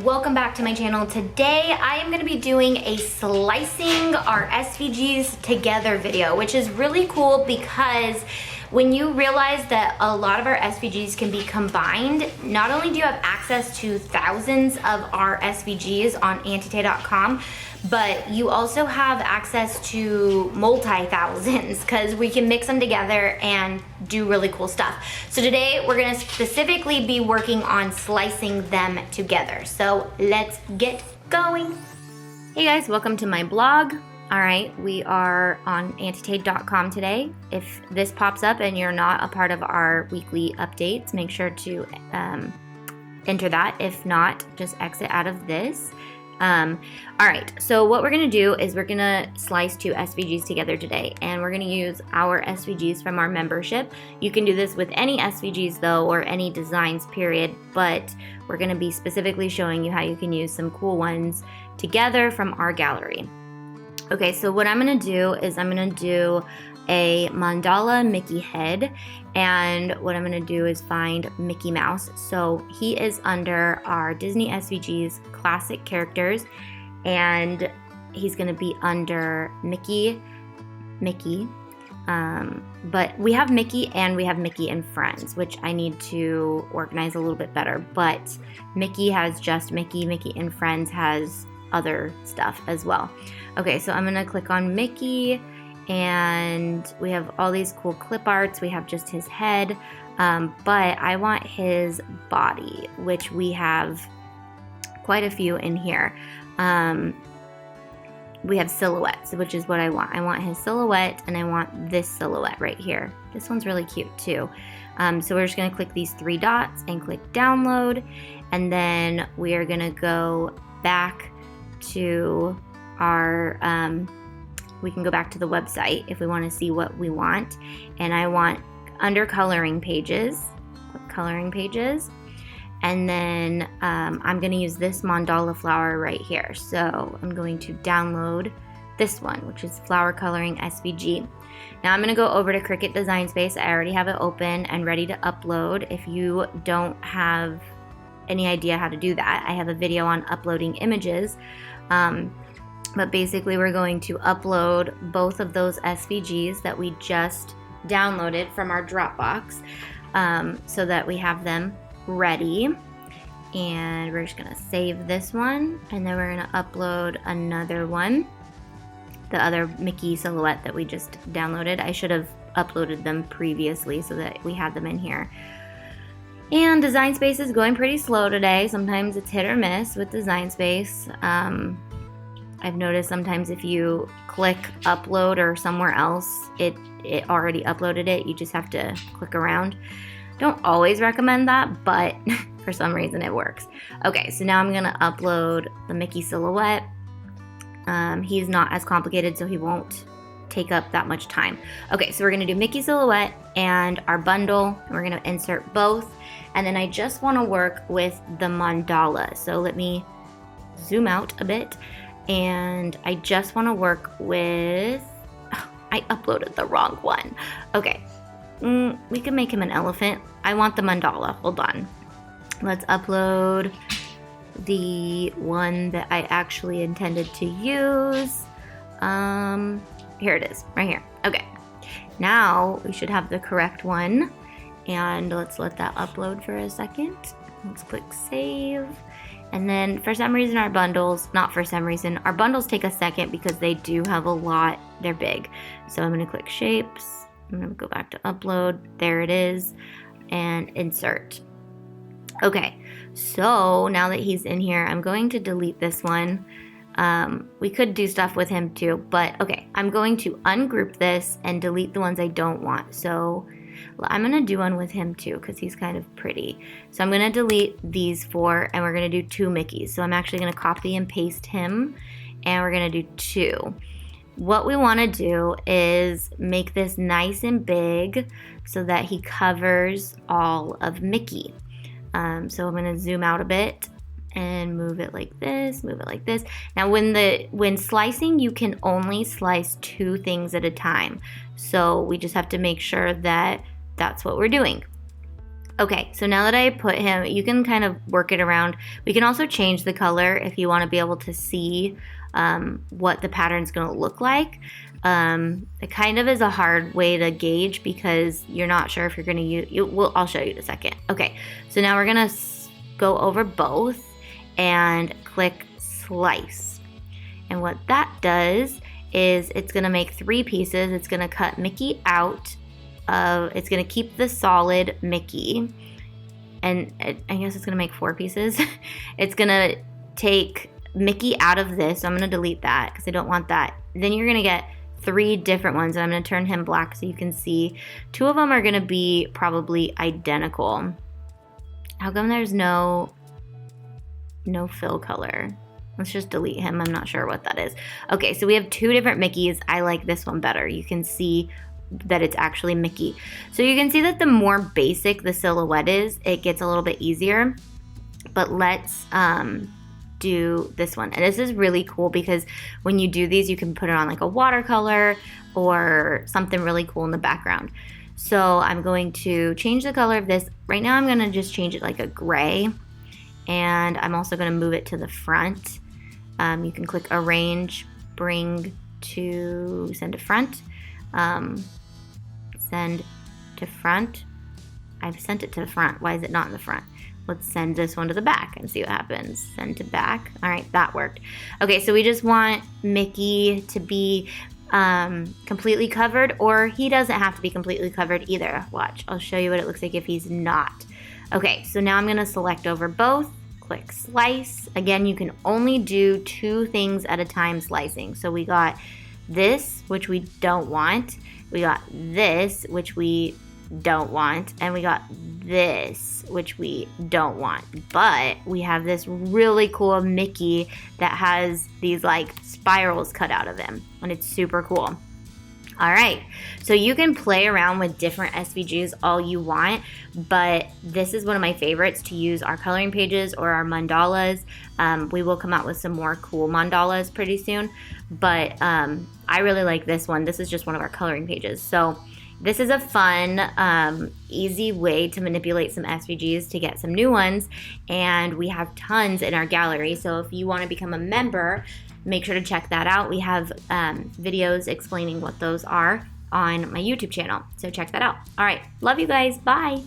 welcome back to my channel. Today I am going to be doing a slicing our SVGs together video, which is really cool because when you realize that a lot of our SVGs can be combined, not only do you have access to thousands of our SVGs on anyrthing.com, but you also have access to multi-thousands because we can mix them together and do really cool stuff. So today we're gonna specifically be working on slicing them together. So let's get going. Hey guys, welcome to my blog. All right, we are on anyrthing.com today. If this pops up and you're not a part of our weekly updates, make sure to enter that. If not, just exit out of this. All right, so what we're gonna do is we're gonna slice two SVGs together today, and we're gonna use our SVGs from our membership. You can do this with any SVGs though, or any designs period, but we're gonna be specifically showing you how you can use some cool ones together from our gallery. Okay, so what I'm gonna do is I'm gonna do a mandala Mickey head, and what I'm gonna do is find Mickey Mouse. So he is under our Disney SVGs classic characters, and he's gonna be under Mickey. But we have Mickey and we have Mickey and Friends, which I need to organize a little bit better. But Mickey has just Mickey and Friends has other stuff as well. Okay, so I'm gonna click on Mickey, and we have all these cool clip arts. We have just his head, but I want his body, which we have quite a few in here. We have silhouettes, which is what I want. I want his silhouette, and I want this silhouette right here. This one's really cute too. So we're just gonna click these three dots and click download, and then we are gonna go back to our, we can go back to the website if we want to see what we want. And I want under coloring pages, and then I'm going to use this mandala flower right here. So I'm going to download this one, which is flower coloring SVG. Now I'm going to go over to Cricut Design Space. I already have it open and ready to upload. If you don't have any idea how to do that, I have a video on uploading images. But basically we're going to upload both of those SVGs that we just downloaded from our Dropbox, so that we have them ready. And we're just gonna save this one, and then we're gonna upload another one, the other Mickey silhouette that we just downloaded. I should have uploaded them previously so that we had them in here. And Design Space is going pretty slow today. Sometimes it's hit or miss with Design Space. I've noticed sometimes if you click upload or somewhere else, it already uploaded it. You just have to click around. Don't always recommend that, but for some reason it works. Okay, so now I'm gonna upload the Mickey silhouette. He's not as complicated, so he won't take up that much time. Okay, so we're gonna do Mickey silhouette and our bundle, and we're gonna insert both. And then I just wanna work with the mandala. So let me zoom out a bit. And I just want to work with, I uploaded the wrong one. Okay, we can make him an elephant. I want the mandala, hold on. Let's upload the one that I actually intended to use. Here it is, right here. Okay, now we should have the correct one. And let's let that upload for a second. Let's click save. And then for some reason our bundles, not for some reason, our bundles take a second because they do have a lot, they're big. So I'm gonna click shapes, I'm gonna go back to upload, there it is, and insert. Okay, so now that he's in here, I'm going to delete this one. We could do stuff with him too, but okay, I'm going to ungroup this and delete the ones I don't want. So I'm gonna do one with him too because he's kind of pretty. So I'm gonna delete these four, and we're gonna do two Mickeys. So I'm actually gonna copy and paste him, and we're gonna do two. What we wanna do is make this nice and big so that he covers all of Mickey. So I'm gonna zoom out a bit and move it like this, move it like this. Now when slicing, you can only slice two things at a time. So we just have to make sure that that's what we're doing. Okay, so now that I put him, you can kind of work it around. We can also change the color if you want to be able to see what the pattern's going to look like. It kind of is a hard way to gauge because you're not sure if you're going to use, I'll show you in a second. Okay, so now we're going to go over both and click slice. And what that does is it's going to make 3 pieces. It's going to cut Mickey out. It's going to keep the solid Mickey, and I guess it's going to make 4 pieces. It's going to take Mickey out of this, so I'm going to delete that because I don't want that. Then you're going to get 3 different ones, and I'm going to turn him black so you can see. 2 of them are going to be probably identical. How come there's no fill color? Let's just delete him. I'm not sure what that is. Okay, so we have 2 different Mickeys. I like this one better. You can see that it's actually Mickey. So you can see that the more basic the silhouette is, it gets a little bit easier. But let's do this one. And this is really cool because when you do these, you can put it on like a watercolor or something really cool in the background. So I'm going to change the color of this. Right now I'm going to just change it like a gray. And I'm also going to move it to the front. You can click arrange, bring to send to front. Send to front. I've sent it to the front. Why is it not in the front? Let's send this one to the back and see what happens. Send to back. All right, that worked. Okay, so we just want Mickey to be completely covered, or he doesn't have to be completely covered either. Watch, I'll show you what it looks like if he's not. Okay, so now I'm gonna select over both, click slice. Again, you can only do 2 things at a time slicing. So we got this, which we don't want. We got this, which we don't want. And we got this, which we don't want. But we have this really cool Mickey that has these like spirals cut out of him. And it's super cool. All right, so you can play around with different SVGs all you want, but this is one of my favorites to use our coloring pages or our mandalas. We will come out with some more cool mandalas pretty soon, but I really like this one. This is just one of our coloring pages. So this is a fun, easy way to manipulate some SVGs to get some new ones, and we have tons in our gallery. So if you want to become a member, make sure to check that out. We have videos explaining what those are on my YouTube channel. So check that out. All right. Love you guys. Bye.